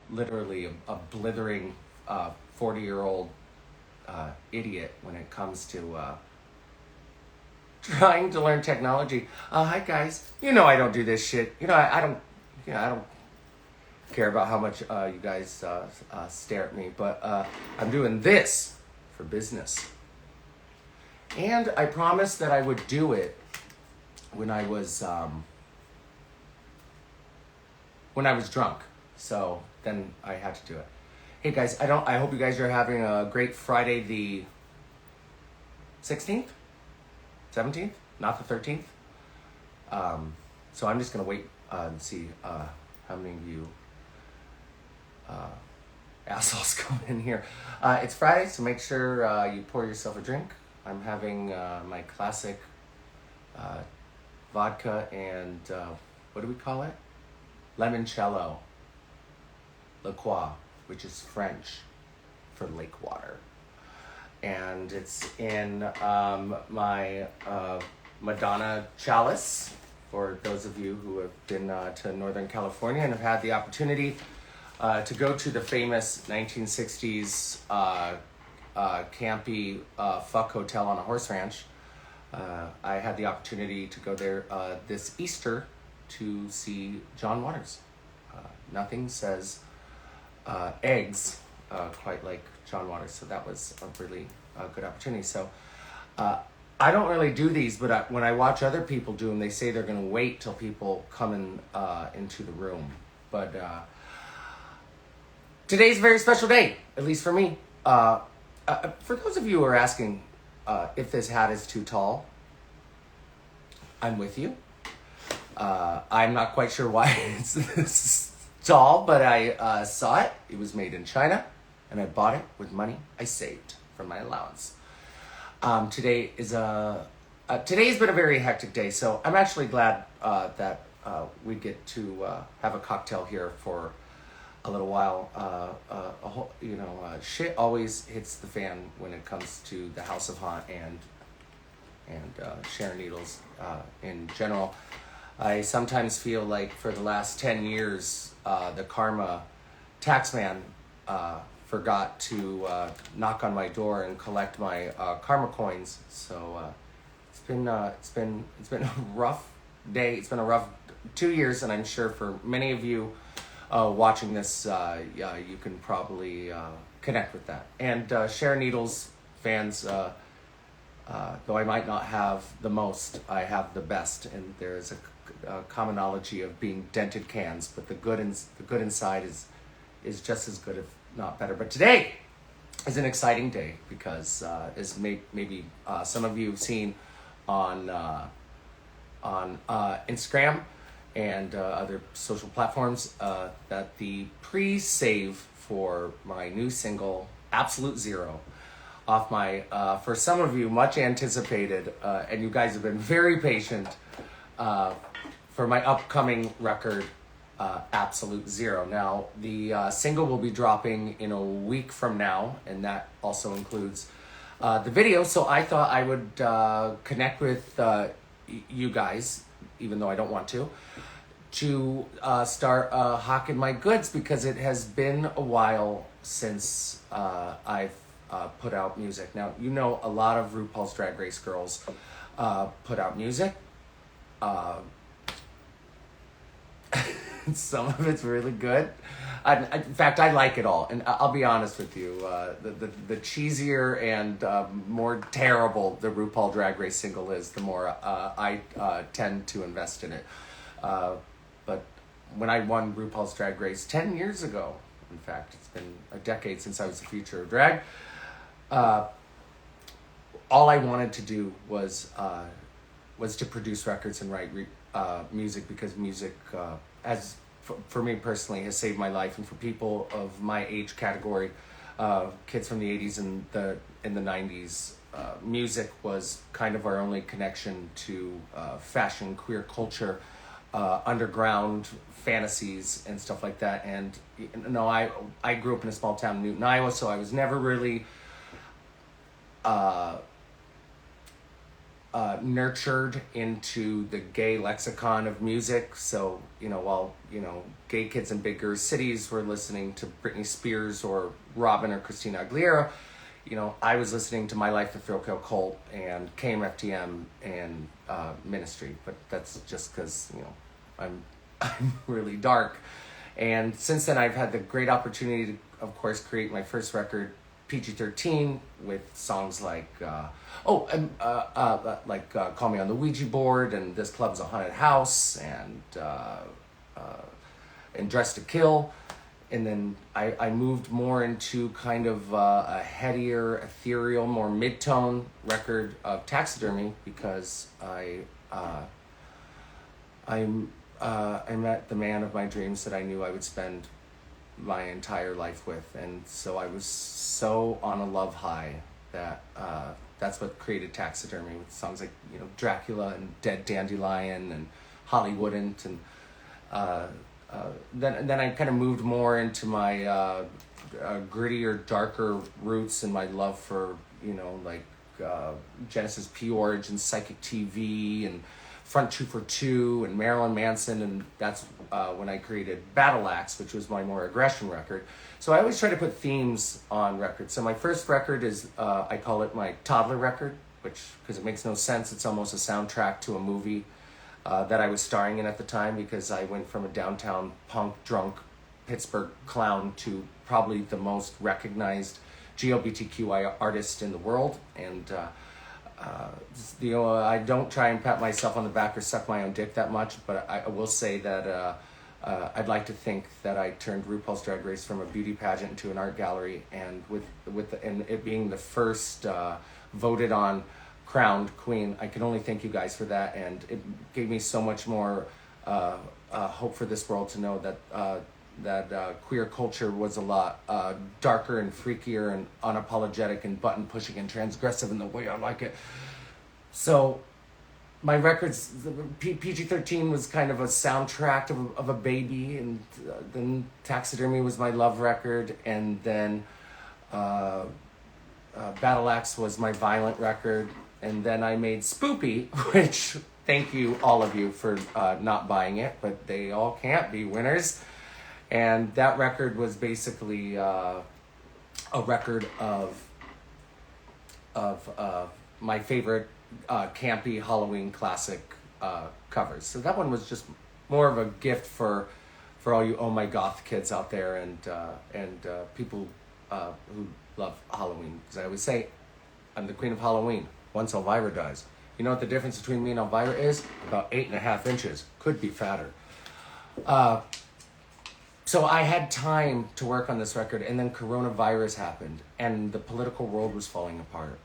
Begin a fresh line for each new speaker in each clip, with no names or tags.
literally a blithering 40-year-old idiot when it comes to trying to learn technology. Hi guys, I don't do this shit. I don't, I don't care about how much you guys stare at me, but I'm doing this for business. And I promised that I would do it when I was drunk. So then I had to do it. Hey guys, I hope you guys are having a great Friday the 16th? 17th? Not the 13th? So I'm just gonna wait and see how many of you assholes come in here. It's Friday, so make sure you pour yourself a drink. I'm having my classic vodka and what do we call it? Limoncello liqueur, which is French for lake water. And it's in my Madonna chalice for those of you who have been to Northern California and have had the opportunity to go to the famous 1960s campy fuck hotel on a horse ranch. I had the opportunity to go there this Easter to see John Waters. Nothing says eggs quite like John Waters, so that was a really good opportunity. So I don't really do these, but when I watch other people do them, they say they're going to wait till people come into the room. But today's a very special day, at least for me. For those of you who are asking if this hat is too tall, I'm with you. I'm not quite sure why it's this tall, but I saw it. It was made in China, and I bought it with money I saved from my allowance. Today has been a very hectic day, so I'm actually glad that we get to have a cocktail here for a little while. Shit always hits the fan when it comes to the House of Haunt and Sharon Needles in general. I sometimes feel like for the last 10 years, the karma taxman forgot to knock on my door and collect my karma coins. So it's been a rough day. It's been a rough 2 years, and I'm sure for many of you watching this, you can probably connect with that. And Sharon Needles fans, though I might not have the most, I have the best, and there is a commonology of being dented cans, but the good inside is just as good, if not better. But today is an exciting day because as maybe some of you have seen on Instagram and other social platforms, that the pre-save for my new single Absolute Zero off my for some of you much anticipated and you guys have been very patient for my upcoming record, Absolute Zero. Now, the single will be dropping in a week from now, and that also includes the video. So I thought I would connect with you guys, even though I don't want to start hawking my goods, because it has been a while since I've put out music. Now, a lot of RuPaul's Drag Race girls put out music. Some of it's really good. In fact, I like it all. And I'll be honest with you, the cheesier and more terrible the RuPaul Drag Race single is, the more I tend to invest in it. But when I won RuPaul's Drag Race 10 years ago, in fact, it's been a decade since I was the future of drag, all I wanted to do was to produce records and write music, because music, for me personally, has saved my life, and for people of my age category, kids from the 80s and in the 90s, music was kind of our only connection to fashion, queer culture, underground fantasies and stuff like that. And I grew up in a small town in Newton, Iowa, so I was never really nurtured into the gay lexicon of music. So, while, gay kids in bigger cities were listening to Britney Spears or Robin or Christina Aguilera, I was listening to My Life the Thrill Kill Cult and KMFDM and Ministry. But that's just because, I'm really dark. And since then, I've had the great opportunity to, of course, create my first record, PG-13, with songs like Call Me on the Ouija Board, and This Club's a Haunted House, and Dressed to Kill. And then I moved more into kind of a headier, ethereal, more mid-tone record of Taxidermy, because I met the man of my dreams that I knew I would spend my entire life with. And so I was so on a love high that that's what created Taxidermy, with songs like, Dracula and Dead Dandelion and Hollywouldn't. And then I kind of moved more into my grittier, darker roots and my love for, Genesis P. Origin, Psychic TV, and Front 242 and Marilyn Manson, and that's when I created Battle Axe, which was my more aggression record. So I always try to put themes on records. So my first record is, I call it my toddler record, because it makes no sense. It's almost a soundtrack to a movie that I was starring in at the time, because I went from a downtown punk, drunk Pittsburgh clown to probably the most recognized GLBTQI artist in the world. And I don't try and pat myself on the back or suck my own dick that much, but I will say that I'd like to think that I turned RuPaul's Drag Race from a beauty pageant into an art gallery, and and it being the first voted on crowned queen, I can only thank you guys for that, and it gave me so much more hope for this world to know that queer culture was a lot darker and freakier and unapologetic and button pushing and transgressive in the way I like it. So my records, PG-13 was kind of a soundtrack of a baby, and then Taxidermy was my love record, and then Battle Axe was my violent record, and then I made Spoopy, which, thank you all of you for not buying it, but they all can't be winners. And that record was basically a record of my favorite campy Halloween classic covers. So that one was just more of a gift for all you Oh My Goth kids out there, and people who love Halloween. Because I always say, I'm the queen of Halloween once Elvira dies. You know what the difference between me and Elvira is? About 8.5 inches. Could be fatter. So I had time to work on this record, and then coronavirus happened, and the political world was falling apart,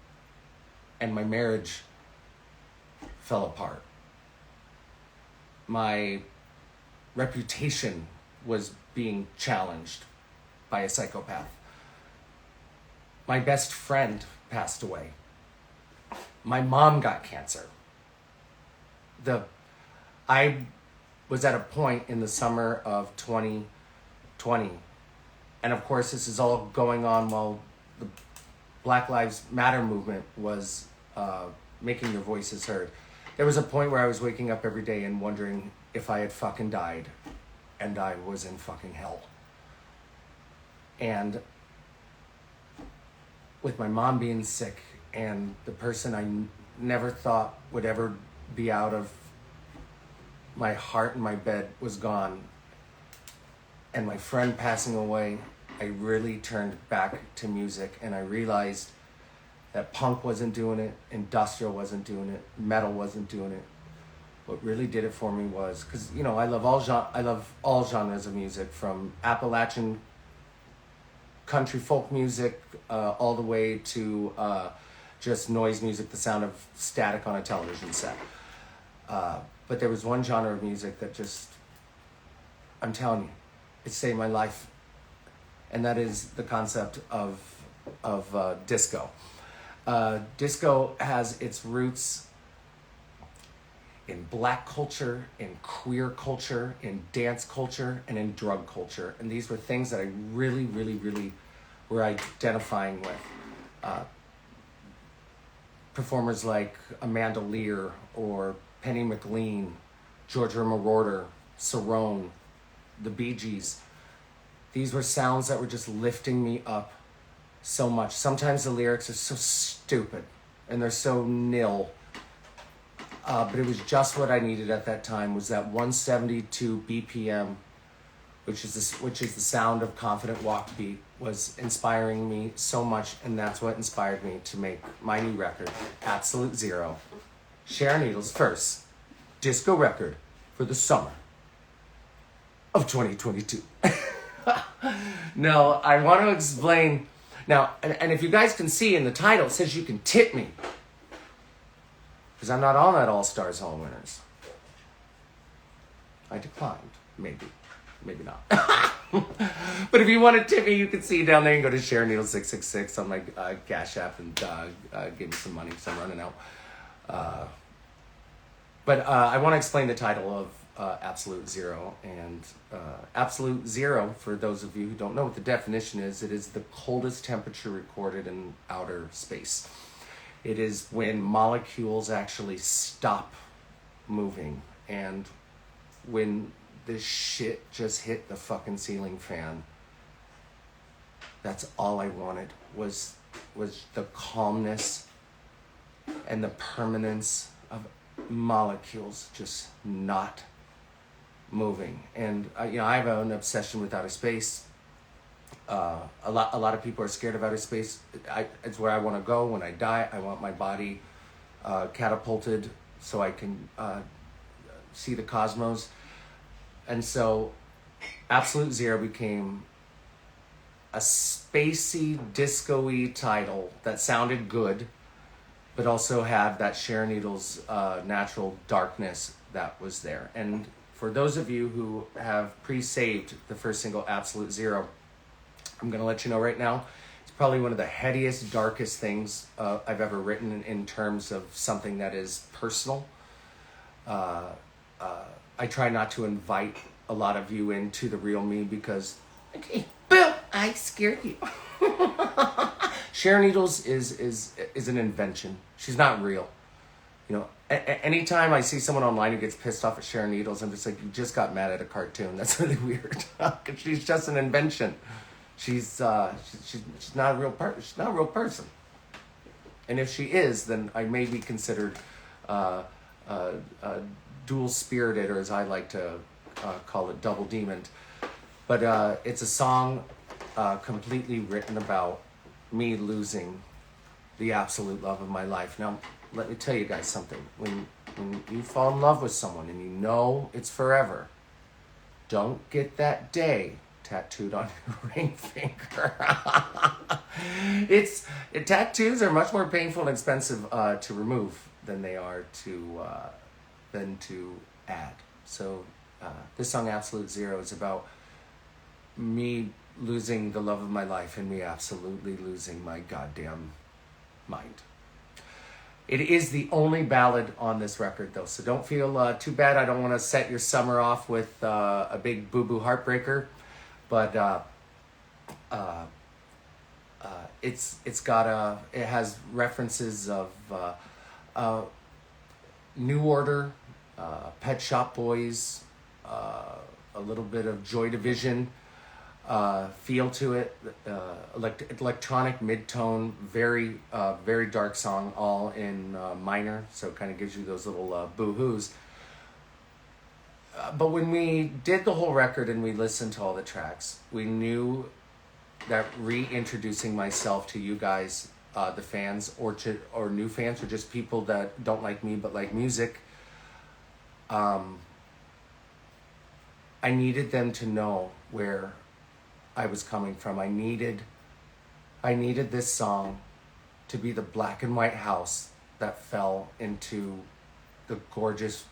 and my marriage fell apart. My reputation was being challenged by a psychopath. My best friend passed away. My mom got cancer. I was at a point in the summer of 2020, and of course this is all going on while the Black Lives Matter movement was making their voices heard. There was a point where I was waking up every day and wondering if I had fucking died and I was in fucking hell. And with my mom being sick and the person I never thought would ever be out of my heart and my bed was gone, and my friend passing away, I really turned back to music, and I realized that punk wasn't doing it, industrial wasn't doing it, metal wasn't doing it. What really did it for me was, because I love all genres of music, from Appalachian country folk music all the way to just noise music, the sound of static on a television set. But there was one genre of music that just, I'm telling you, it saved my life, and that is the concept of disco. Disco has its roots in black culture, in queer culture, in dance culture, and in drug culture. And these were things that I really, really, really were identifying with. performers like Amanda Lear or Penny McLean, Georgia Moroder, Cerrone, the Bee Gees. These were sounds that were just lifting me up so much. Sometimes the lyrics are so stupid and they're so nil. But it was just what I needed at that time, was that 172 BPM, which is the sound of confident walk beat, was inspiring me so much, and that's what inspired me to make my new record, Absolute Zero. Sharon Needles' first disco record for the summer of 2022. No, I want to explain now, and if you guys can see in the title, it says you can tip me, because I'm not on that All Stars Hall Winners. I declined, maybe not. But if you want to tip me, you can see down there. You can go to Sharon Needles 666 on my Cash App and give me some money because I'm running out. But I want to explain the title of Absolute Zero. And Absolute Zero, for those of you who don't know what the definition is, it is the coldest temperature recorded in outer space. It is when molecules actually stop moving, and when this shit just hit the fucking ceiling fan. That's all I wanted was the calmness and the permanence of molecules just not moving. And I have an obsession with outer space. A lot of people are scared of outer space. It's where I want to go when I die. I want my body catapulted so I can see the cosmos. And so Absolute Zero became a spacey, disco-y title that sounded good, but also had that Sharon Needles natural darkness that was there. And for those of you who have pre-saved the first single, Absolute Zero, I'm going to let you know right now, it's probably one of the headiest, darkest things I've ever written in terms of something that is personal. I try not to invite a lot of you into the real me because, okay, boom, I scared you. Sharon Needles is an invention. She's not real. You know, anytime I see someone online who gets pissed off at Sharon Needles, I'm just like, you just got mad at a cartoon. That's really weird. Because she's just an invention. She's not a real She's not a real person. And if she is, then I may be considered dual-spirited, or as I like to call it, double-demoned. But it's a song completely written about me losing the absolute love of my life. Now, let me tell you guys something. When you fall in love with someone and you know it's forever, don't get that day tattooed on your ring finger. Tattoos are much more painful and expensive to remove than they are to add. So this song, Absolute Zero, is about me losing the love of my life and me absolutely losing my goddamn mind. It is the only ballad on this record, though, so don't feel too bad. I don't want to set your summer off with a big boo-boo heartbreaker, but it has references of New Order, Pet Shop Boys, a little bit of Joy Division feel to it, electronic mid-tone, very dark song, all in minor, so it kind of gives you those little boo-hoos. But when we did the whole record and we listened to all the tracks, we knew that reintroducing myself to you guys, the fans, or new fans, or just people that don't like me but like music, I needed them to know where I was coming from. I needed this song to be the black and white house that fell into the gorgeous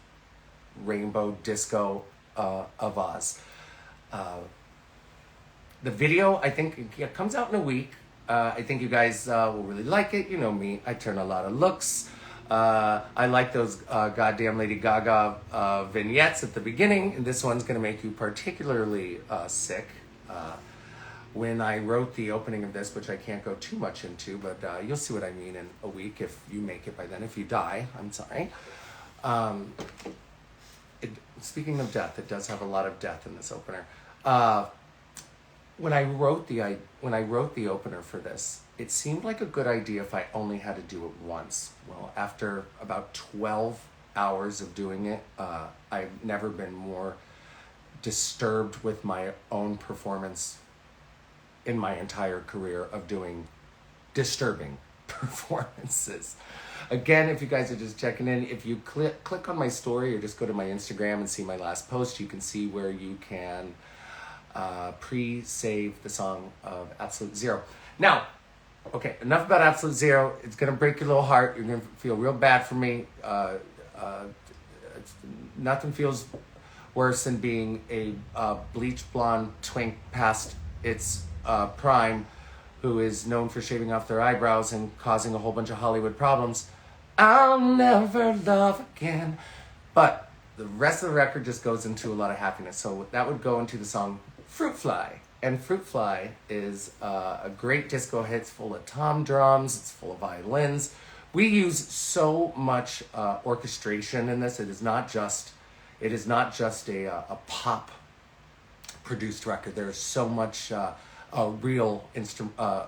rainbow disco of Oz. The video, I think, it comes out in a week. I think you guys will really like it. You know me, I turn a lot of looks. I like those goddamn Lady Gaga vignettes at the beginning, and this one's gonna make you particularly sick. when I wrote the opening of this, which I can't go too much into, but you'll see what I mean in a week if you make it by then. If you die, I'm sorry. Speaking of death, it does have a lot of death in this opener. When I wrote the opener for this, it seemed like a good idea if I only had to do it once. Well, after about 12 hours of doing it, I've never been more disturbed with my own performance in my entire career of doing disturbing performances. Again, if you guys are just checking in, if you click on my story or just go to my Instagram and see my last post, you can see where you can pre-save the song of Absolute Zero. Now, okay, enough about Absolute Zero. It's going to break your little heart. You're going to feel real bad for me. Nothing feels worse than being a bleach blonde twink past its prime who is known for shaving off their eyebrows and causing a whole bunch of Hollywood problems. I'll never love again. But the rest of the record just goes into a lot of happiness. So that would go into the song Fruit Fly. And Fruit Fly is a great disco hit. It's full of tom drums. It's full of violins. We use so much orchestration in this. It is not just a pop produced record. There is so much real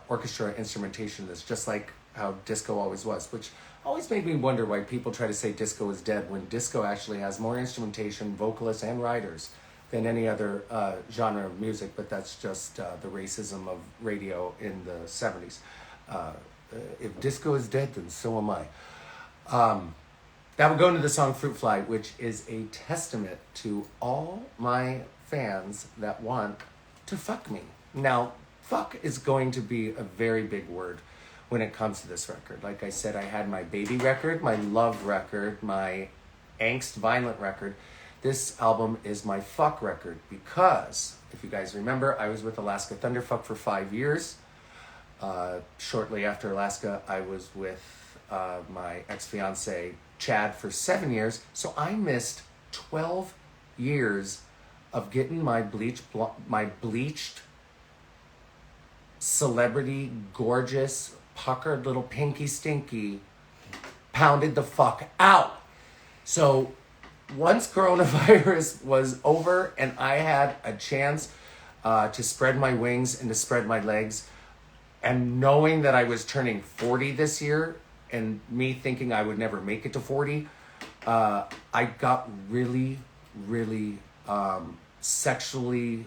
orchestra instrumentation in this, just like how disco always was, which always made me wonder why people try to say disco is dead when disco actually has more instrumentation, vocalists, and writers than any other genre of music, but that's just the racism of radio in the 70s. If disco is dead, then so am I. That would go into the song Fruit Fly, which is a testament to all my fans that want to fuck me. Now, fuck is going to be a very big word when it comes to this record. Like I said, I had my baby record, my love record, my angst violent record. This album is my fuck record because, if you guys remember, I was with Alaska Thunderfuck for 5 years. Shortly after Alaska, I was with my ex-fiance Chad for 7 years. So I missed 12 years of getting my bleached, celebrity, gorgeous, puckered little pinky stinky pounded the fuck out. So once coronavirus was over and I had a chance to spread my wings and to spread my legs, and knowing that I was turning 40 this year and me thinking I would never make it to 40, I got really, really sexually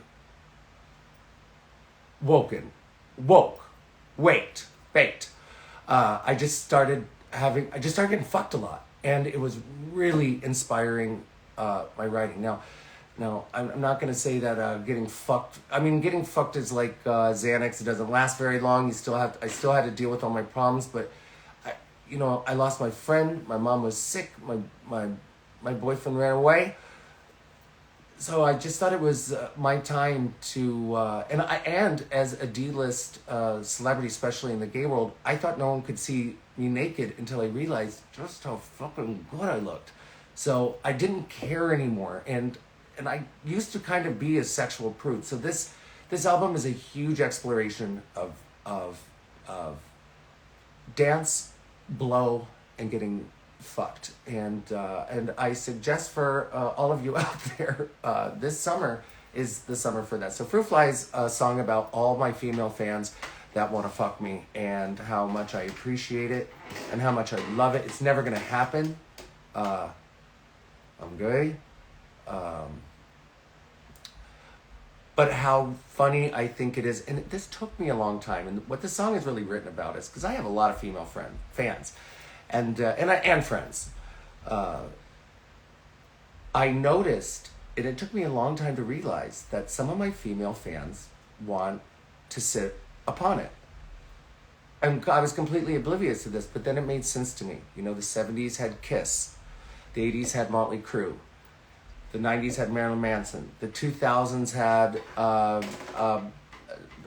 baked. I just started getting fucked a lot, and it was really inspiring my writing. Now, I'm not going to say that getting fucked. I mean, getting fucked is like Xanax. It doesn't last very long. I still had to deal with all my problems, but I lost my friend. My mom was sick. My boyfriend ran away. So I just thought it was my time to, and as a D-list celebrity, especially in the gay world, I thought no one could see me naked until I realized just how fucking good I looked. So I didn't care anymore, and I used to kind of be a sexual prude. So this album is a huge exploration of dance, blow, and getting fucked. And I suggest for all of you out there, this summer is the summer for that. So Fruit Fly is a song about all my female fans that want to fuck me and how much I appreciate it and how much I love it. It's never going to happen. I'm gay. But how funny I think it is, and this took me a long time. And what this song is really written about is because I have a lot of female fans, and friends. I noticed, and it took me a long time to realize that some of my female fans want to sit upon it. And I was completely oblivious to this, but then it made sense to me. The 70s had Kiss, the 80s had Motley Crue. The 90s had Marilyn Manson. The 2000s had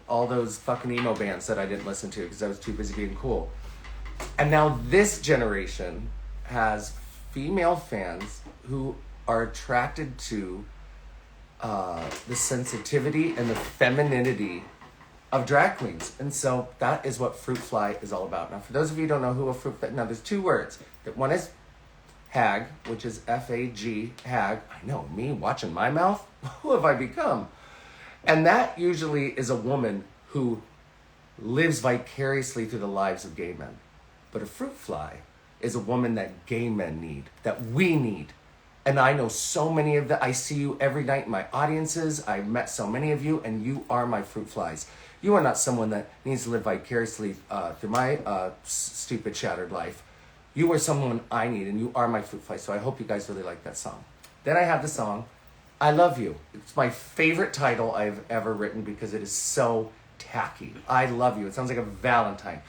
all those fucking emo bands that I didn't listen to because I was too busy being cool. And now this generation has female fans who are attracted to the sensitivity and the femininity of drag queens. And so that is what Fruit Fly is all about. Now, for those of you who don't know who a fruit fly, now there's two words. One is hag, which is F-A-G, hag. I know, me watching my mouth? Who have I become? And that usually is a woman who lives vicariously through the lives of gay men. But a fruit fly is a woman that gay men need, that we need. And I know so many of them. I see you every night in my audiences. I've met so many of you, and you are my fruit flies. You are not someone that needs to live vicariously through my stupid, shattered life. You are someone I need, and you are my fruit fly. So I hope you guys really like that song. Then I have the song, I Love You. It's my favorite title I've ever written because it is so tacky. I love you. It sounds like a Valentine.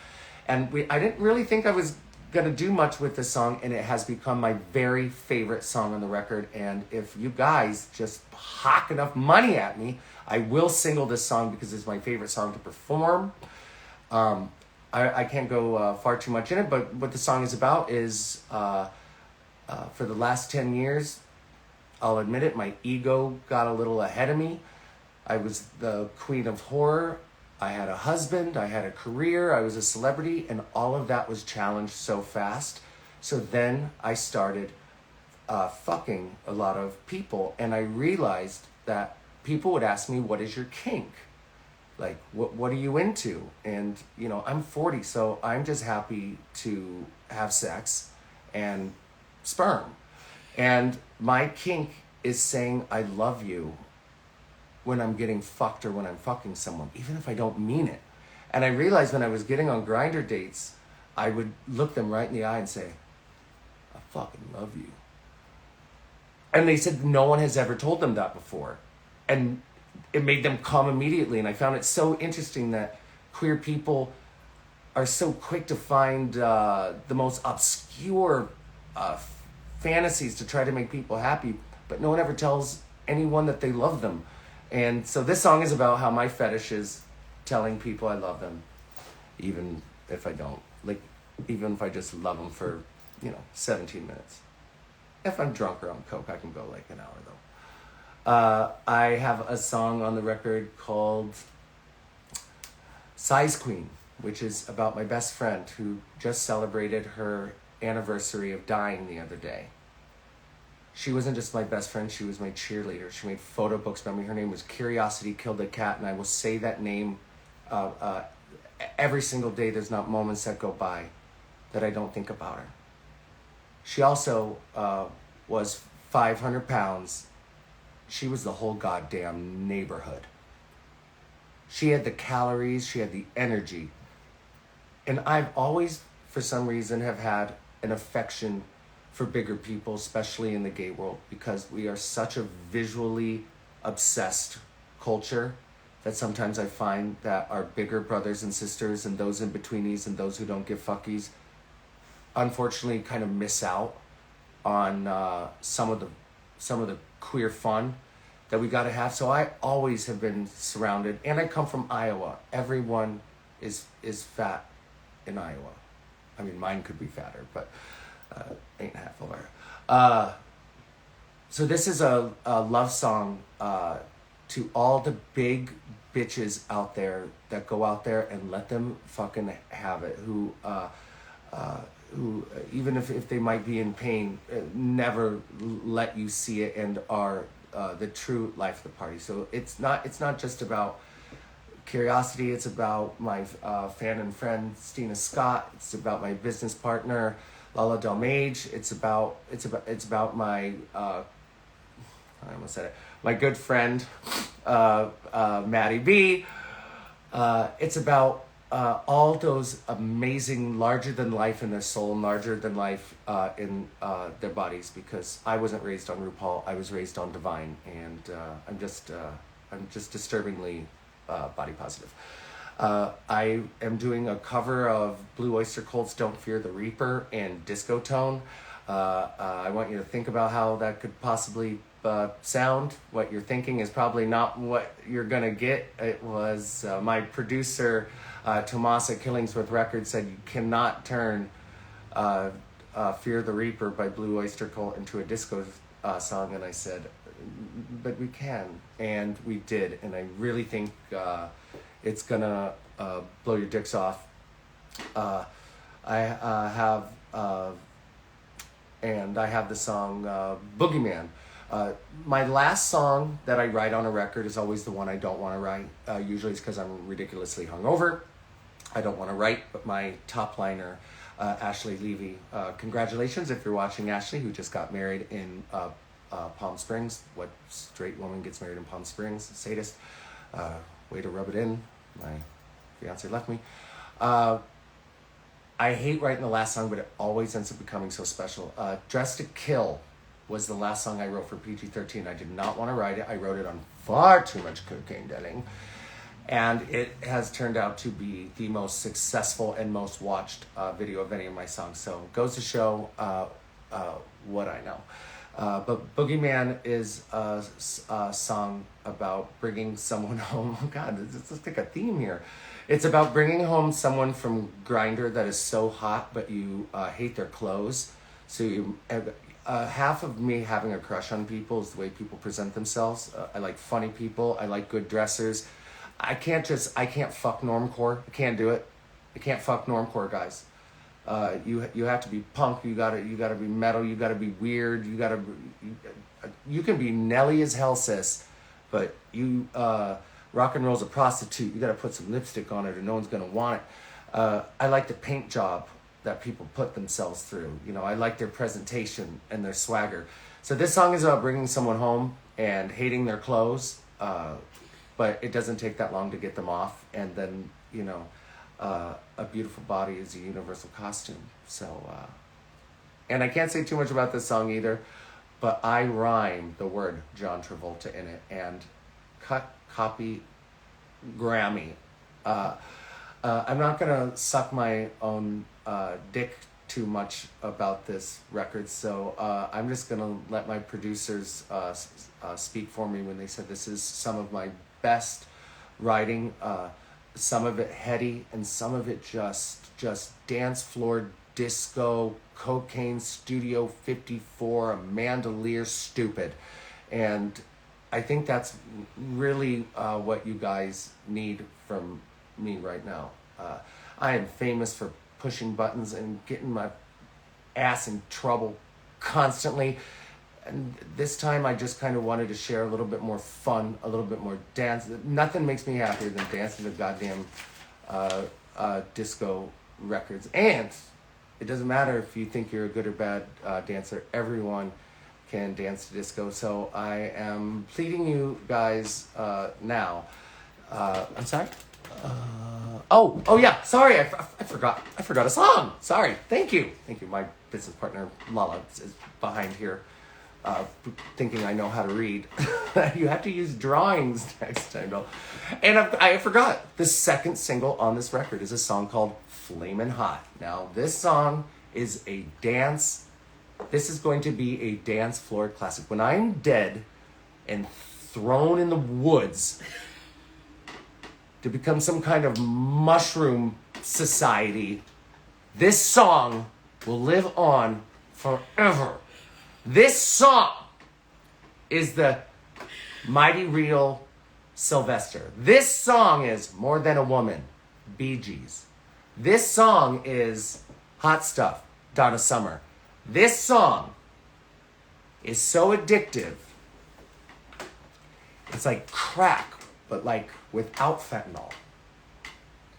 And I didn't really think I was going to do much with this song, and it has become my very favorite song on the record. And if you guys just hock enough money at me, I will single this song because it's my favorite song to perform. I can't go far too much in it, but what the song is about is for the last 10 years, I'll admit it, my ego got a little ahead of me. I was the queen of horror. I had a husband, I had a career, I was a celebrity, and all of that was challenged so fast. So then I started fucking a lot of people, and I realized that people would ask me, what is your kink? Like, what are you into? And, you know, I'm 40, so I'm just happy to have sex and sperm. And my kink is saying I love you when I'm getting fucked or when I'm fucking someone, even if I don't mean it. And I realized when I was getting on Grindr dates, I would look them right in the eye and say, I fucking love you. And they said no one has ever told them that before. And it made them come immediately. And I found it so interesting that queer people are so quick to find the most obscure fantasies to try to make people happy, but no one ever tells anyone that they love them. And so this song is about how my fetish is telling people I love them, even if I don't. Like, even if I just love them for, 17 minutes. If I'm drunk or on coke, I can go like an hour though. I have a song on the record called Size Queen, which is about my best friend who just celebrated her anniversary of dying the other day. She wasn't just my best friend, she was my cheerleader. She made photo books about me. Her name was Curiosity Killed the Cat, and I will say that name every single day. There's not moments that go by that I don't think about her. She also was 500 pounds. She was the whole goddamn neighborhood. She had the calories, she had the energy. And I've always, for some reason, have had an affection for bigger people, especially in the gay world, because we are such a visually obsessed culture that sometimes I find that our bigger brothers and sisters and those in betweenies and those who don't give fuckies unfortunately kind of miss out on some of the queer fun that we got to have. So I always have been surrounded, and I come from Iowa. Everyone is fat in Iowa. I mean, mine could be fatter, but ain't half of her. So this is a love song to all the big bitches out there that go out there and let them fucking have it, who even if they might be in pain, never let you see it and are the true life of the party. So it's not just about Curiosity. It's about my fan and friend Stina Scott. It's about my business partner Lala Delmage. It's about my I almost said it. My good friend Maddie B. It's about all those amazing, larger than life in their soul, larger than life in their bodies. Because I wasn't raised on RuPaul. I was raised on Divine, and I'm just disturbingly body positive. I am doing a cover of Blue Oyster Cult's Don't Fear the Reaper and Disco Tone. I want you to think about how that could possibly sound. What you're thinking is probably not what you're gonna get. It was my producer, Tomas at Killingsworth Records, said you cannot turn Fear the Reaper by Blue Oyster Cult into a disco song, and I said, but we can, and we did, and I really think it's gonna blow your dicks off. I have and I have the song Boogeyman. My last song that I write on a record is always the one I don't want to write. Usually it's because I'm ridiculously hungover. I don't want to write, but my top liner, Ashley Levy, congratulations if you're watching, Ashley, who just got married in Palm Springs. What straight woman gets married in Palm Springs? Sadist. Way to rub it in. My fiance left me. I hate writing the last song, but it always ends up becoming so special. Dress to Kill was the last song I wrote for PG-13. I did not want to write it. I wrote it on far too much cocaine dealing. And it has turned out to be the most successful and most watched video of any of my songs. So it goes to show what I know. But Boogeyman is a song about bringing someone home. Oh God, it's like a theme here. It's about bringing home someone from Grindr that is so hot, but you hate their clothes. So you, half of me having a crush on people is the way people present themselves. I like funny people. I like good dressers. I can't fuck normcore. I can't do it. I can't fuck normcore guys. You have to be punk. You gotta be metal. You gotta be weird. You can be Nelly as hell, sis, but you rock and roll's a prostitute. You gotta put some lipstick on it, or no one's gonna want it. I like the paint job that people put themselves through. You know, I like their presentation and their swagger. So this song is about bringing someone home and hating their clothes, but it doesn't take that long to get them off. And then, you know, a beautiful body is a universal costume. So, and I can't say too much about this song either, but I rhyme the word John Travolta in it and cut, copy, Grammy. I'm not gonna suck my own dick too much about this record, so I'm just gonna let my producers speak for me when they said this is some of my best writing. Some of it heady, and some of it just dance floor, disco, cocaine, Studio 54, a mandolier stupid. And I think that's really what you guys need from me right now. I am famous for pushing buttons and getting my ass in trouble constantly. And this time I just kind of wanted to share a little bit more fun, a little bit more dance. Nothing makes me happier than dancing to goddamn disco records. And it doesn't matter if you think you're a good or bad dancer. Everyone can dance to disco. So I am pleading you guys now. I'm sorry? Oh yeah, sorry, I forgot a song. Sorry, thank you. My business partner, Lala, is behind here. Thinking I know how to read. You have to use drawings next time, though. And I forgot. The second single on this record is a song called Flamin' Hot. Now, this song is a dance. This is going to be a dance floor classic. When I'm dead and thrown in the woods to become some kind of mushroom society, this song will live on forever. This song is the Mighty Real Sylvester. This song is More Than a Woman, Bee Gees. This song is Hot Stuff, Donna Summer. This song is so addictive. It's like crack, but like without fentanyl.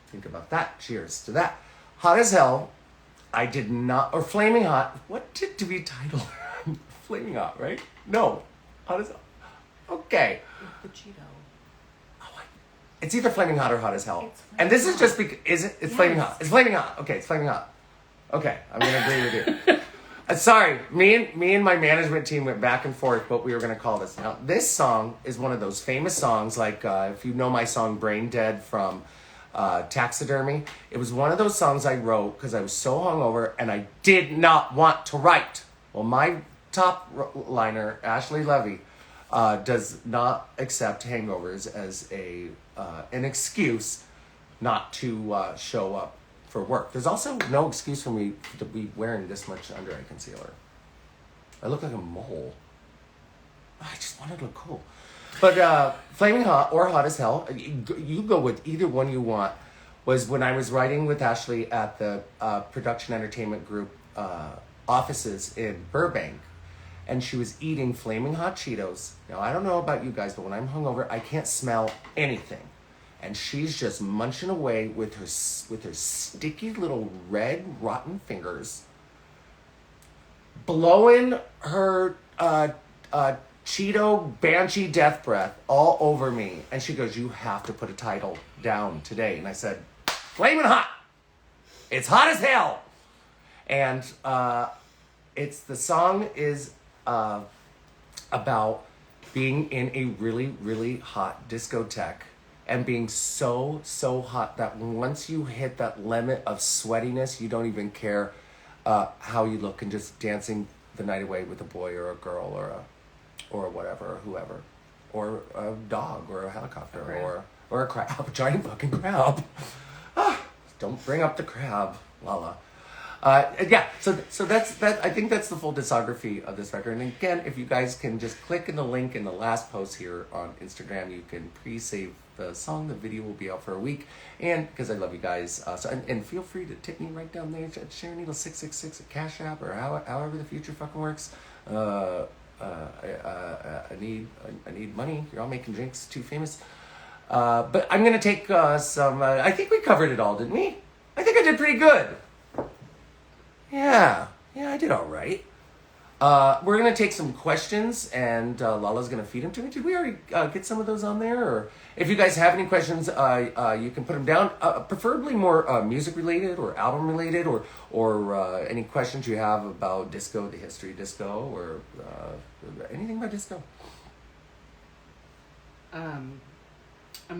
Think about that. Cheers to that. Hot as Hell, I did not, or Flaming Hot. What did we title her? Flaming Hot, right? No. Hot as Hell. Okay.
The Cheeto.
It's either Flaming Hot or Hot as Hell. And this is just because, is it? It's Flaming Hot. It's Flaming Hot. Okay, it's Flaming Hot. Okay, I'm going to agree with you. Sorry, me and my management team went back and forth what we were going to call this. Now, this song is one of those famous songs, like if you know my song Brain Dead from Taxidermy. It was one of those songs I wrote because I was so hungover and I did not want to write. Well, my top liner, Ashley Levy, does not accept hangovers as an excuse not to show up for work. There's also no excuse for me to be wearing this much under eye concealer. I look like a mole. I just wanted to look cool. But Flaming Hot or Hot as Hell, you go with either one you want. Was when I was writing with Ashley at the Production Entertainment Group offices in Burbank, and she was eating Flaming Hot Cheetos. Now, I don't know about you guys, but when I'm hungover, I can't smell anything. And she's just munching away with her sticky little red, rotten fingers, blowing her Cheeto Banshee death breath all over me. And she goes, "You have to put a title down today." And I said, "Flamin' Hot. It's hot as hell." And the song is about being in a really, really hot discotheque and being so, so hot that once you hit that limit of sweatiness, you don't even care how you look, and just dancing the night away with a boy or a girl or whatever, or whoever, or a dog or a helicopter or a crab, a giant fucking crab. Don't bring up the crab, Lala. So that's that. I think that's the full discography of this record. And again, if you guys can just click in the link in the last post here on Instagram, you can pre-save the song. The video will be out for a week, and because I love you guys, and feel free to tip me right down there at Sharon Needle 666 at Cash App or however the future fucking works. I need money. You're all making drinks too famous. But I'm gonna take some. I think we covered it all, didn't we? I think I did pretty good. Yeah, I did all right. We're going to take some questions, and Lala's going to feed them to me. Did we already get some of those on there? Or if you guys have any questions, you can put them down. Preferably more music-related or album-related, or any questions you have about disco, the history of disco, or anything about disco.
I'm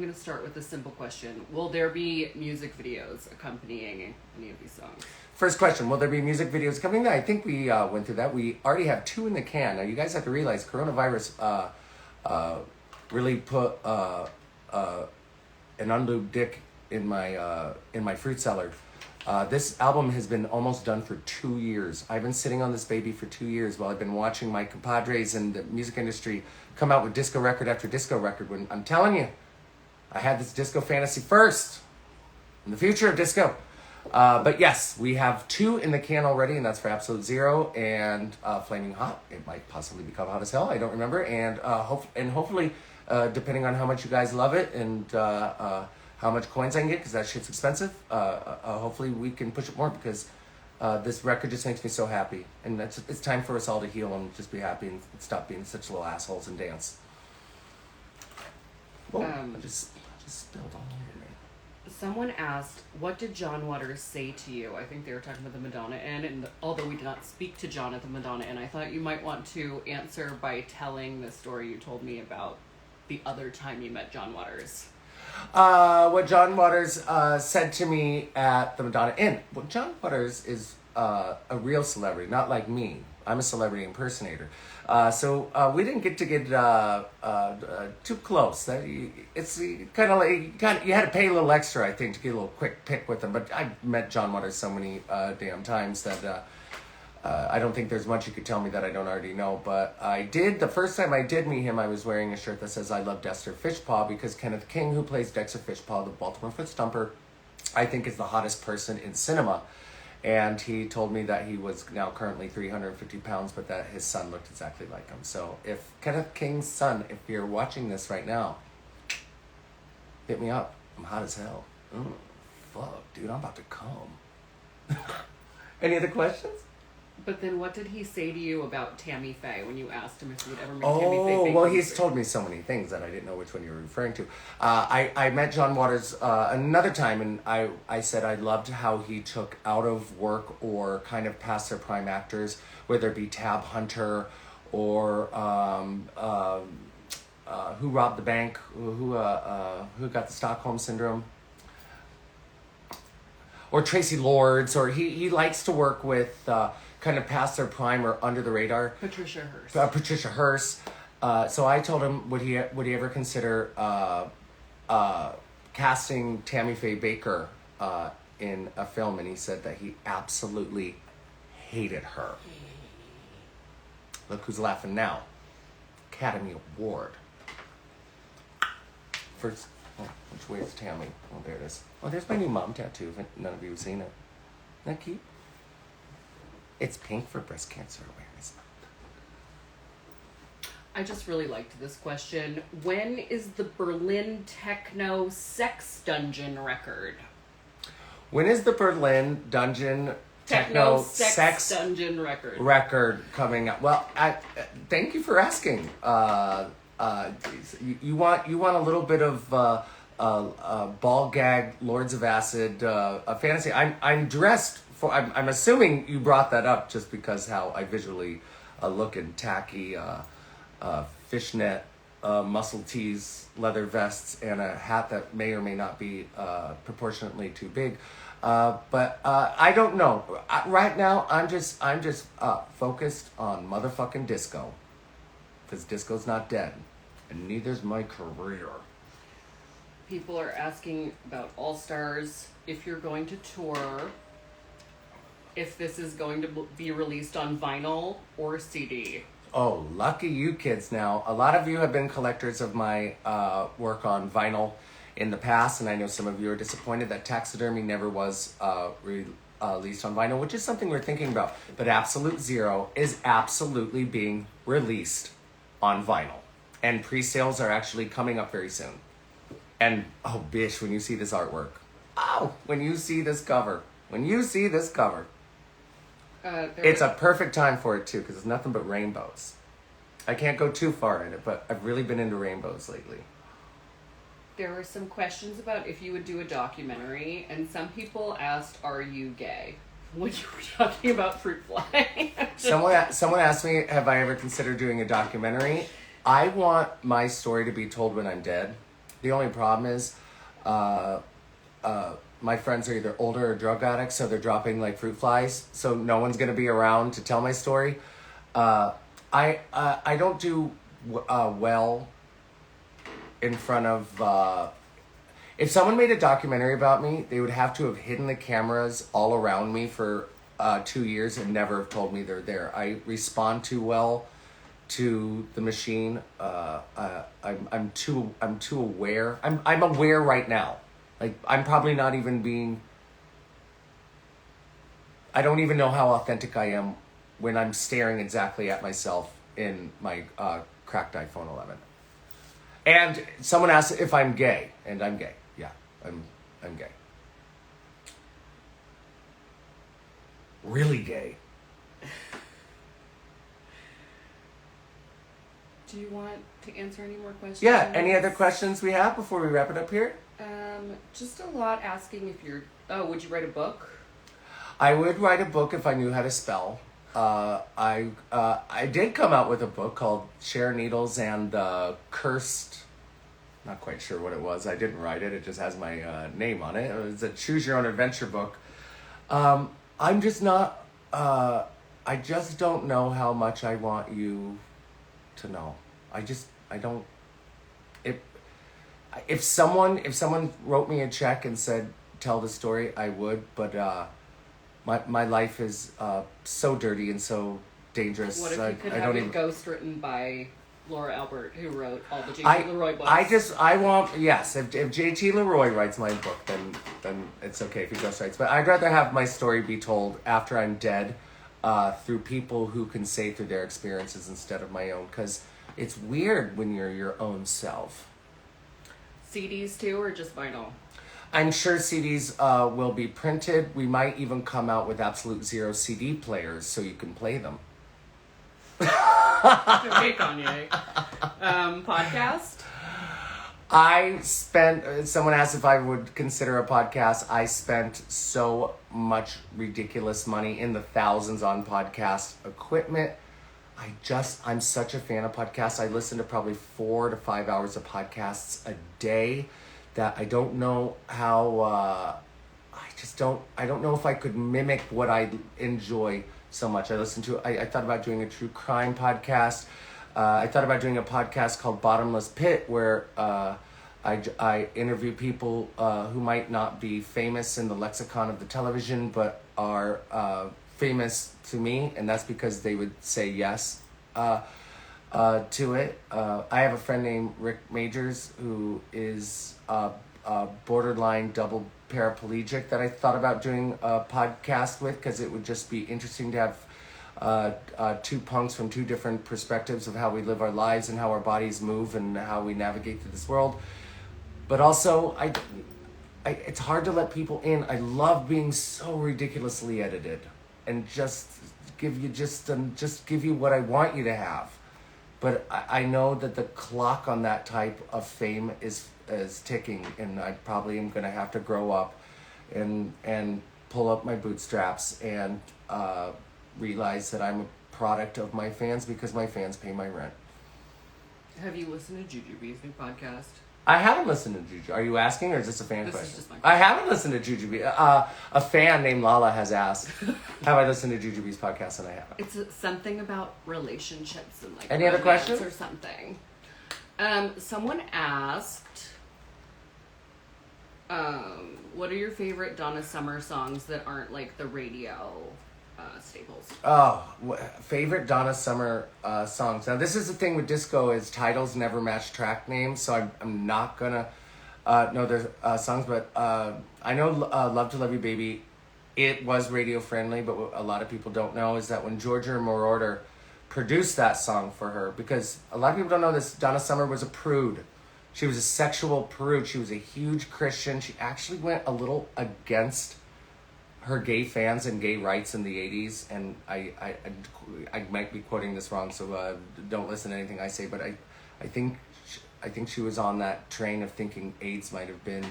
going to start with a simple question. Will there be music videos accompanying any of these songs?
First question, will there be music videos coming? I think we went through that. We already have 2 in the can. Now, you guys have to realize coronavirus really put an unlubed dick in my fruit salad. This album has been almost done for 2 years. I've been sitting on this baby for 2 years while I've been watching my compadres in the music industry come out with disco record after disco record. When I'm telling you, I had this disco fantasy first in the future of disco. But yes, we have 2 in the can already, and that's for Absolute Zero and Flaming Hot. It might possibly become Hot as Hell. I don't remember. And hopefully, depending on how much you guys love it and how much coins I can get, because that shit's expensive, hopefully we can push it more, because this record just makes me so happy. And it's time for us all to heal and just be happy and stop being such little assholes and dance. Whoa, I just spilled all over me.
Someone asked, what did John Waters say to you? I think they were talking about the Madonna Inn, and although we did not speak to John at the Madonna Inn, I thought you might want to answer by telling the story you told me about the other time you met John Waters.
What John Waters said to me at the Madonna Inn. Well, John Waters is a real celebrity, not like me. I'm a celebrity impersonator. So we didn't get too close. It's kind of like you had to pay a little extra, I think, to get a little quick pick with him. But I met John Waters so many damn times that I don't think there's much you could tell me that I don't already know. But I did. The first time I did meet him, I was wearing a shirt that says "I love Dexter Fishpaw," because Kenneth King, who plays Dexter Fishpaw, the Baltimore Foot Stomper, I think is the hottest person in cinema. And he told me that he was now currently 350 pounds, but that his son looked exactly like him. So if Kenneth King's son, if you're watching this right now, hit me up. I'm hot as hell. Fuck, dude, I'm about to come. Any other questions?
But then what did he say to you about Tammy Faye when you asked him if you would ever make Tammy Faye?
Oh, well, he's told me so many things that I didn't know which one you were referring to. I met John Waters another time, and I said I loved how he took out of work or kind of past their prime actors, whether it be Tab Hunter or who robbed the bank, who got the Stockholm Syndrome, or Tracy Lords, or he likes to work with kind of past their prime or under the radar.
Patricia Hearst.
Patricia Hearst. So I told him, would he ever consider casting Tammy Faye Baker in a film, and he said that he absolutely hated her. Look who's laughing now. Academy Award. first. Oh, which way is Tammy? Oh, there it is. Oh, there's my new mom tattoo. If none of you have seen it. Isn't that cute? It's pink for Breast Cancer Awareness Month.
I just really liked this question. When is the Berlin Techno Sex Dungeon record?
When is the Berlin Dungeon
Techno Sex Dungeon record
coming up? Well, thank you for asking. You want a little bit of ball gag Lords of Acid fantasy. I'm dressed for. I'm assuming you brought that up just because how I visually look in tacky fishnet muscle tees, leather vests, and a hat that may or may not be proportionately too big. But I don't know. Right now, I'm just focused on motherfucking disco, because disco's not dead, and neither's my career.
People are asking about All Stars, if you're going to tour, if this is going to be released on vinyl or CD.
Oh, lucky you kids. Now, a lot of you have been collectors of my work on vinyl in the past, and I know some of you are disappointed that Taxidermy never was released on vinyl, which is something we're thinking about. But Absolute Zero is absolutely being released on vinyl. And pre-sales are actually coming up very soon. And, oh, bish, when you see this artwork. Oh, when you see this cover. It's a perfect time for it, too, because it's nothing but rainbows. I can't go too far in it, but I've really been into rainbows lately.
There were some questions about if you would do a documentary, and some people asked, are you gay? When you were talking about fruit fly.
Someone asked me, have I ever considered doing a documentary? I want my story to be told when I'm dead. The only problem is my friends are either older or drug addicts, so they're dropping like fruit flies, so no one's going to be around to tell my story. I don't do well in front of... if someone made a documentary about me, they would have to have hidden the cameras all around me for 2 years and never have told me they're there. I respond too well to the machine. I'm too aware. I'm aware right now. Like, I'm probably not even being... I don't even know how authentic I am when I'm staring exactly at myself in my cracked iPhone 11. And someone asked if I'm gay, and I'm gay. Yeah, I'm gay. Really gay.
Do you want to answer any more questions?
Yeah, any other questions we have before we wrap it up here?
Just a lot asking if you're... Oh, would you write a book?
I would write a book if I knew how to spell. I did come out with a book called Share Needles and Cursed... Not quite sure what it was. I didn't write it. It just has my name on it. It was a choose your own adventure book. I'm just not... I just don't know how much I want you to know. I don't... If someone wrote me a check and said, tell the story, I would, but my life is so dirty and so dangerous.
What if you could have it ghost written by Laura Albert, who wrote all the J.T. Leroy books?
If J.T. Leroy writes my book, then it's okay if he ghost writes. But I'd rather have my story be told after I'm dead through people who can say through their experiences instead of my own, because it's weird when you're your own self.
CDs too, or just vinyl?
I'm sure CDs will be printed. We might even come out with Absolute Zero CD players so you can play them.
Okay, Kanye. Podcast?
Someone asked if I would consider a podcast. I spent so much ridiculous money, in the thousands, on podcast equipment. I'm such a fan of podcasts. I listen to probably 4 to 5 hours of podcasts a day that I don't know how, I don't know if I could mimic what I enjoy so much. I thought about doing a true crime podcast. I thought about doing a podcast called Bottomless Pit, where I interview people who might not be famous in the lexicon of the television, but are famous to me, and that's because they would say yes. to it. I have a friend named Rick Majors who is borderline double paraplegic that I thought about doing a podcast with because it would just be interesting to have two punks from two different perspectives of how we live our lives and how our bodies move and how we navigate through this world. But also, it's hard to let people in. I love being so ridiculously edited and just give you what I want you to have. But I know that the clock on that type of fame is ticking, and I probably am going to have to grow up and pull up my bootstraps and realize that I'm a product of my fans because my fans pay my rent.
Have you listened to Jujubee's new podcast?
I haven't listened to Juju. Are you asking, or is this a fan
This
question?
is just my
I haven't listened to Jujubee. A fan named Lala has asked, "Have I listened to Jujubee's podcast?" And I haven't.
It's something about relationships and like
Any other
romance
questions?
or something. Someone asked, what are your favorite Donna Summer songs that aren't like the radio staples?
Favorite Donna Summer songs. Now, this is the thing with disco is titles never match track names, so I'm not gonna know their songs, but I know Love to Love You Baby. It was radio friendly, but what a lot of people don't know is that when Georgia Moroder produced that song for her, because a lot of people don't know this, Donna Summer was a prude. She was a sexual prude. She was a huge Christian. She actually went a little against her gay fans and gay rights in the 80s, and I might be quoting this wrong, so don't listen to anything I say, but I think she was on that train of thinking AIDS might have been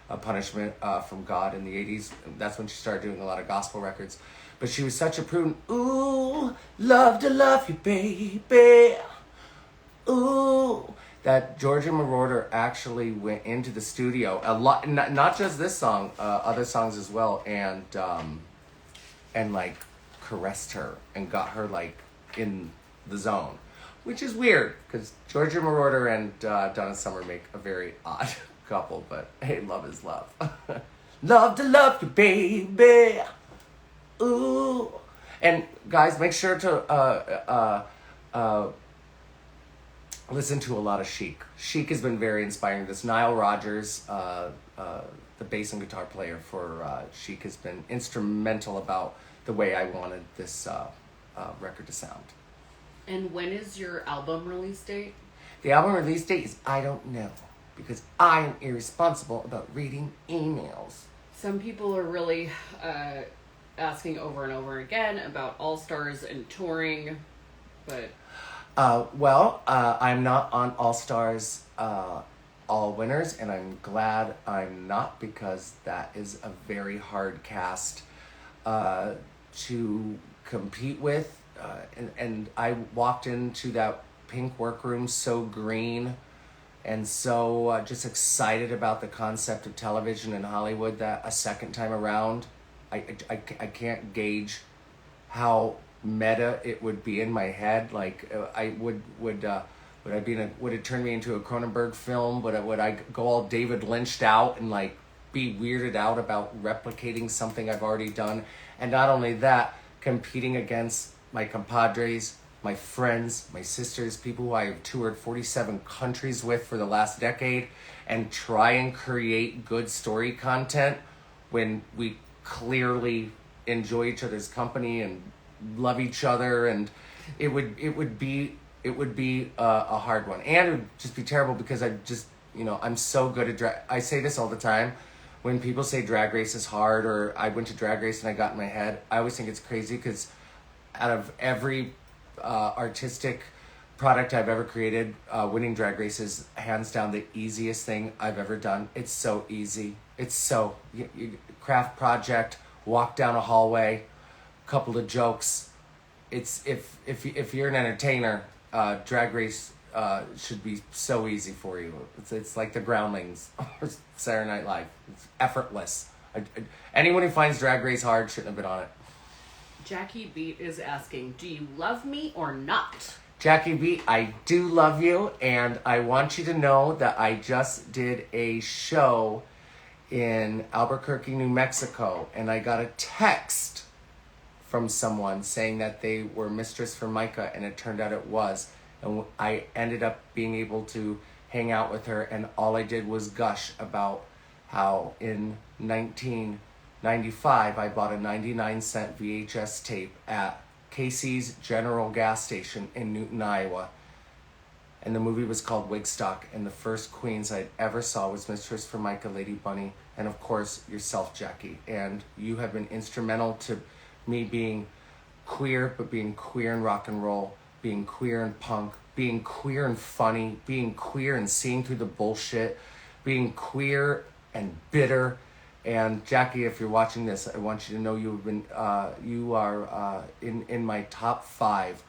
a punishment from God in the 80s. That's when she started doing a lot of gospel records. But she was such a prude. Ooh, love to love you, baby. Ooh. That Georgia Moroder actually went into the studio a lot, not just this song, other songs as well, and like caressed her and got her like in the zone, which is weird because Georgia Moroder and Donna Summer make a very odd couple. But hey, love is love. Love to love you, baby. Ooh, and guys, make sure to listen to a lot of Chic. Chic has been very inspiring. This Nile Rodgers, the bass and guitar player for Chic, has been instrumental about the way I wanted this record to sound.
And when is your album release date?
The album release date is I don't know, because I am irresponsible about reading emails.
Some people are really asking over and over again about All Stars and touring, but...
I'm not on All Stars All Winners, and I'm glad I'm not, because that is a very hard cast to compete with. And I walked into that pink workroom so green and so just excited about the concept of television in Hollywood that a second time around, I can't gauge how meta it would be in my head. Like would it turn me into a Cronenberg film? Would I go all David Lynched out and like be weirded out about replicating something I've already done? And not only that, competing against my compadres, my friends, my sisters, people who I have toured 47 countries with for the last decade, and try and create good story content when we clearly enjoy each other's company and love each other, and it would be a hard one, and it would just be terrible because I'm so good at drag. I say this all the time when people say Drag Race is hard, or I went to Drag Race and I got in my head. I always think it's crazy because out of every artistic product I've ever created, winning Drag Race is hands down the easiest thing I've ever done. It's so easy. It's so craft project, walk down a hallway, couple of jokes. It's if you're an entertainer, Drag Race should be so easy for you. It's like the Groundlings or Saturday Night Live. It's effortless. Anyone who finds Drag Race hard shouldn't have been on it.
Jackie Beat is asking, do you love me or not?
Jackie B, I do love you, and I want you to know that I just did a show in Albuquerque, New Mexico, and I got a text from someone saying that they were Mistress for Micah, and it turned out it was. And I ended up being able to hang out with her, and all I did was gush about how in 1995 I bought a 99-cent VHS tape at Casey's General Gas Station in Newton, Iowa. And the movie was called Wigstock, and the first queens I'd ever saw was Mistress Formica, Lady Bunny, and of course yourself, Jackie. And you have been instrumental to me being queer, but being queer in rock and roll, being queer in punk, being queer and funny, being queer and seeing through the bullshit, being queer and bitter. And Jackie, if you're watching this, I want you to know you've been, you are in my top 5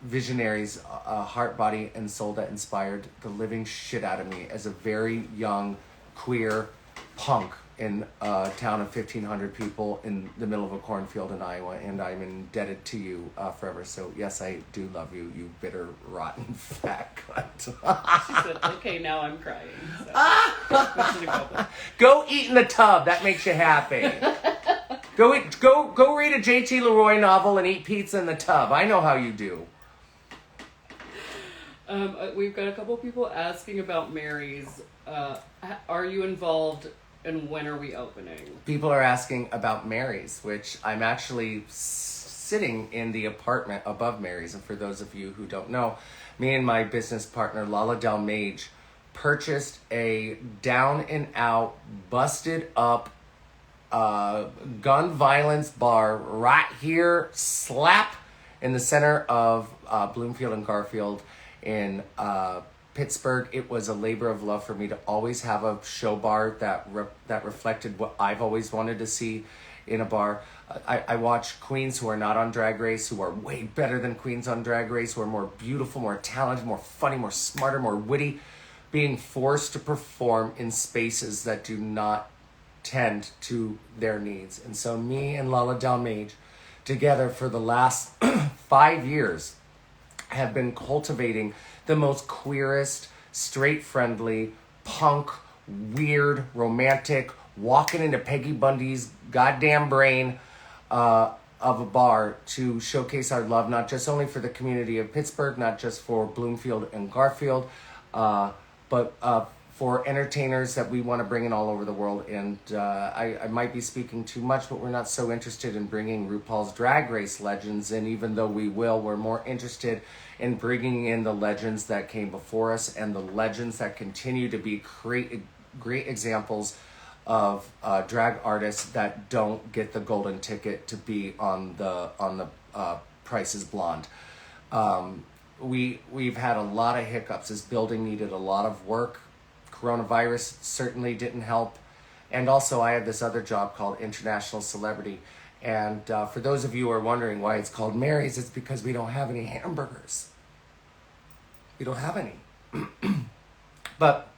visionaries, heart, body, and soul that inspired the living shit out of me as a very young queer punk in a town of 1,500 people in the middle of a cornfield in Iowa, and I'm indebted to you forever. So yes, I do love you, you bitter, rotten, fat cunt.
She said, okay, now I'm crying. So.
Go eat in the tub. That makes you happy. Go read a J.T. Leroy novel and eat pizza in the tub. I know how you do.
We've got a couple people asking about Mary's. Are you involved, and when are we opening?
People are asking about Mary's, which I'm actually sitting in the apartment above Mary's. And for those of you who don't know, me and my business partner, Lala Del Mage, purchased a down and out, busted up gun violence bar right here, slap in the center of Bloomfield and Garfield in Pittsburgh. It was a labor of love for me to always have a show bar that reflected what I've always wanted to see in a bar. I watch queens who are not on Drag Race, who are way better than queens on Drag Race, who are more beautiful, more talented, more funny, more smarter, more witty, being forced to perform in spaces that do not tend to their needs. And so me and Lala Del Mage, together for the last 5 years, have been cultivating the most queerest, straight friendly, punk, weird, romantic, walking into Peggy Bundy's goddamn brain of a bar to showcase our love, not just only for the community of Pittsburgh, not just for Bloomfield and Garfield, but for entertainers that we want to bring in all over the world. And I might be speaking too much, but we're not so interested in bringing RuPaul's Drag Race legends in, even though we will. We're more interested in bringing in the legends that came before us and the legends that continue to be great examples of drag artists that don't get the golden ticket to be on the Price is Blonde. We've had a lot of hiccups. This building needed a lot of work. Coronavirus certainly didn't help. And also I have this other job called International Celebrity. And for those of you who are wondering why it's called Mary's, it's because we don't have any hamburgers. We don't have any. But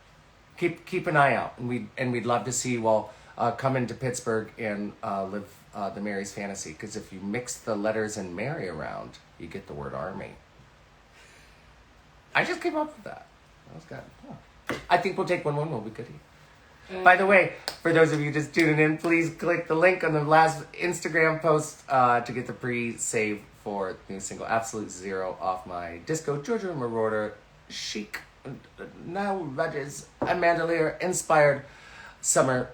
keep an eye out. And we'd love to see you all come into Pittsburgh and live the Mary's fantasy. Because if you mix the letters in Mary around, you get the word army. I just came up with that. That was good. Oh. I think we'll take one more. We'll be good here. By the way, for those of you just tuning in, please click the link on the last Instagram post to get the pre-save for the new single Absolute Zero off my Disco Georgia Marauder chic, now that is Amanda Lear inspired summer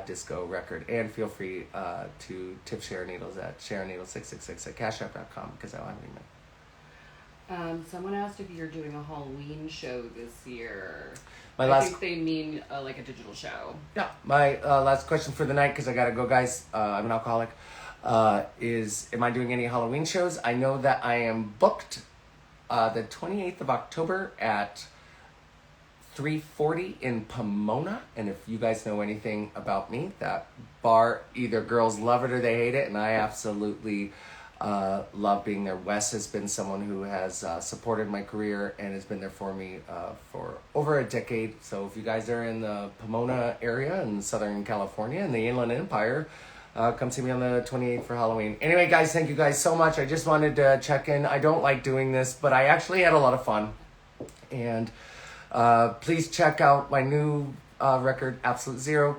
disco record. And feel free to tip Sharon Needles at SharonNeedles666 at cashup.com because I don't have any money.
Someone asked if you're doing a Halloween show this year.
I
think they mean like a digital show.
Yeah. My last question for the night, because I gotta go, guys. I'm an alcoholic. Is am I doing any Halloween shows? I know that I am booked the 28th of October at 340 in Pomona. And if you guys know anything about me, that bar, either girls love it or they hate it, and I absolutely love being there. Wes has been someone who has supported my career and has been there for me for over a decade. So if you guys are in the Pomona area in Southern California in the Inland Empire, come see me on the 28th for Halloween. Anyway, guys, thank you guys so much. I just wanted to check in. I don't like doing this, but I actually had a lot of fun. And please check out my new record, Absolute Zero.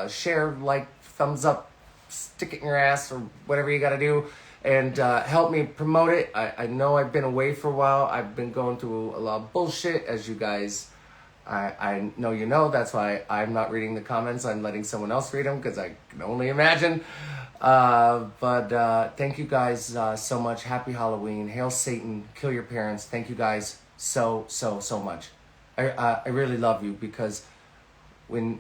Share, like, thumbs up, stick it in your ass, or whatever you gotta do. and help me promote it. I know I've been away for a while. I've been going through a lot of bullshit, as you guys, I know you know. That's why I'm not reading the comments. I'm letting someone else read them because I can only imagine. But thank you guys so much. Happy Halloween. Hail Satan. Kill your parents. Thank you guys so much. I really love you because when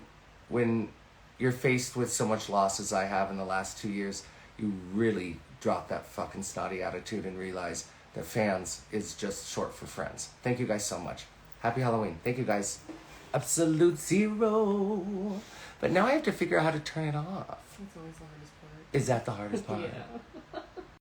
you're faced with so much loss as I have in the last 2 years, you really drop that fucking snotty attitude and realize that fans is just short for friends. Thank you guys so much. Happy Halloween. Thank you guys. Absolute zero. But now I have to figure out how to turn it off.
That's always the hardest part.
Is that the hardest part?
Yeah.